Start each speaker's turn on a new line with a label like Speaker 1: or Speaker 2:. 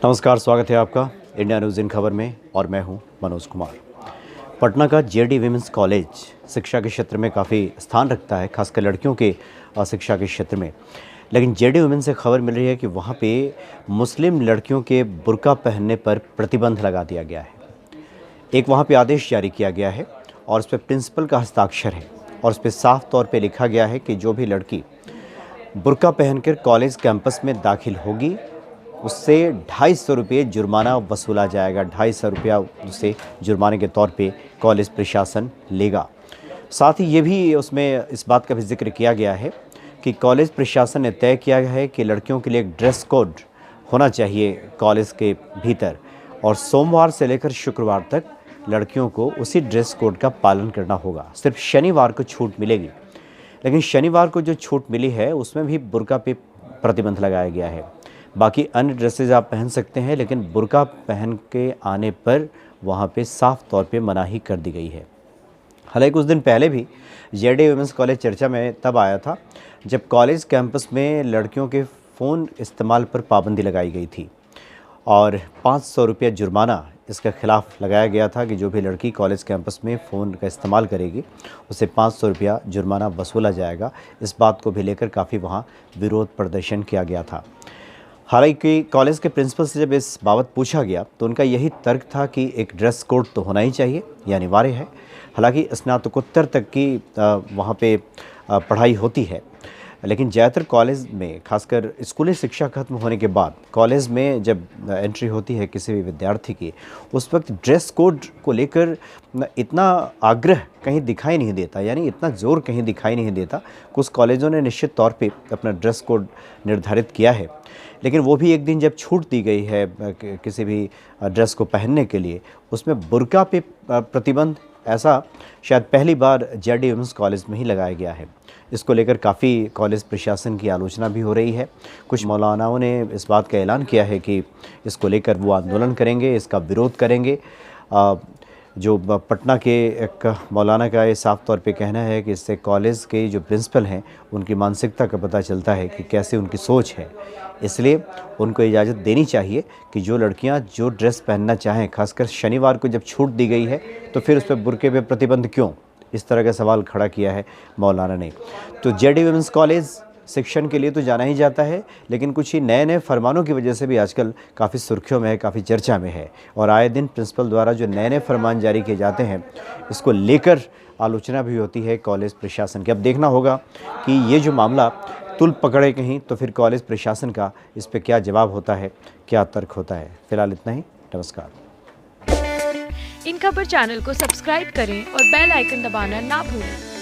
Speaker 1: नमस्कार, स्वागत है आपका इंडिया न्यूज़ इन खबर में और मैं हूं मनोज कुमार। पटना का जेडी विमेंस कॉलेज शिक्षा के क्षेत्र में काफ़ी स्थान रखता है, खासकर लड़कियों के शिक्षा के क्षेत्र में। लेकिन जेडी विमेंस से खबर मिल रही है कि वहां पे मुस्लिम लड़कियों के बुर्का पहनने पर प्रतिबंध लगा दिया गया है। एक वहां पे आदेश जारी किया गया है और उस पर प्रिंसिपल का हस्ताक्षर है और उस पर साफ तौर पर लिखा गया है कि जो भी लड़की बुर्का पहनकर कॉलेज कैंपस में दाखिल होगी उससे 250 रुपये जुर्माना वसूला जाएगा। 250 रुपया उससे जुर्माने के तौर पे कॉलेज प्रशासन लेगा। साथ ही ये भी उसमें इस बात का भी जिक्र किया गया है कि कॉलेज प्रशासन ने तय किया है कि लड़कियों के लिए एक ड्रेस कोड होना चाहिए कॉलेज के भीतर और सोमवार से लेकर शुक्रवार तक लड़कियों को उसी ड्रेस कोड का पालन करना होगा। सिर्फ शनिवार को छूट मिलेगी, लेकिन शनिवार को जो छूट मिली है उसमें भी बुर्का पे प्रतिबंध लगाया गया है। बाकी अन्य ड्रेसेज आप पहन सकते हैं, लेकिन बुर्का पहन के आने पर वहाँ पे साफ तौर पे मनाही कर दी गई है। हालांकि कुछ दिन पहले भी जेडी वुमेंस कॉलेज चर्चा में तब आया था जब कॉलेज कैंपस में लड़कियों के फ़ोन इस्तेमाल पर पाबंदी लगाई गई थी और 500 रुपया जुर्माना इसके खिलाफ लगाया गया था कि जो भी लड़की कॉलेज कैंपस में फ़ोन का इस्तेमाल करेगी उसे 500 रुपया जुर्माना वसूला जाएगा। इस बात को भी लेकर काफ़ी वहाँ विरोध प्रदर्शन किया गया था। हालांकि कॉलेज के प्रिंसिपल से जब इस बाबत पूछा गया तो उनका यही तर्क था कि एक ड्रेस कोड तो होना ही चाहिए, ये अनिवार्य है। हालांकि स्नातकोत्तर तक की वहाँ पे पढ़ाई होती है, लेकिन ज़्यादातर कॉलेज में खासकर स्कूली शिक्षा खत्म होने के बाद कॉलेज में जब एंट्री होती है किसी भी विद्यार्थी की, उस वक्त ड्रेस कोड को लेकर इतना आग्रह कहीं दिखाई नहीं देता, यानी इतना ज़ोर कहीं दिखाई नहीं देता। कुछ कॉलेजों ने निश्चित तौर पे अपना ड्रेस कोड निर्धारित किया है, लेकिन वो भी एक दिन जब छूट दी गई है किसी भी ड्रेस को पहनने के लिए, उसमें बुर्का पे प्रतिबंध ऐसा शायद पहली बार जेडी वुमेंस कॉलेज में ही लगाया गया है। इसको लेकर काफ़ी कॉलेज प्रशासन की आलोचना भी हो रही है। कुछ मौलानाओं ने इस बात का ऐलान किया है कि इसको लेकर वो आंदोलन करेंगे, इसका विरोध करेंगे। जो पटना के एक मौलाना का ये साफ तौर पे कहना है कि इससे कॉलेज के जो प्रिंसिपल हैं उनकी मानसिकता का पता चलता है कि कैसे उनकी सोच है। इसलिए उनको इजाज़त देनी चाहिए कि जो लड़कियां जो ड्रेस पहनना चाहें, खासकर शनिवार को जब छूट दी गई है तो फिर उस पर बुर्के पे प्रतिबंध क्यों, इस तरह का सवाल खड़ा किया है मौलाना ने। तो जेडी वुमेंस कॉलेज शिक्षण के लिए तो जाना ही जाता है, लेकिन कुछ ही नए नए फरमानों की वजह से भी आजकल काफ़ी सुर्खियों में है, काफ़ी चर्चा में है। और आए दिन प्रिंसिपल द्वारा जो नए नए फरमान जारी किए जाते हैं इसको लेकर आलोचना भी होती है कॉलेज प्रशासन की। अब देखना होगा कि ये जो मामला तुल पकड़े कहीं तो फिर कॉलेज प्रशासन का इस पर क्या जवाब होता है, क्या तर्क होता है। फिलहाल इतना ही, नमस्कार।
Speaker 2: इन खबर चैनल को सब्सक्राइब करें और बेल आइकन दबाना ना भूलें।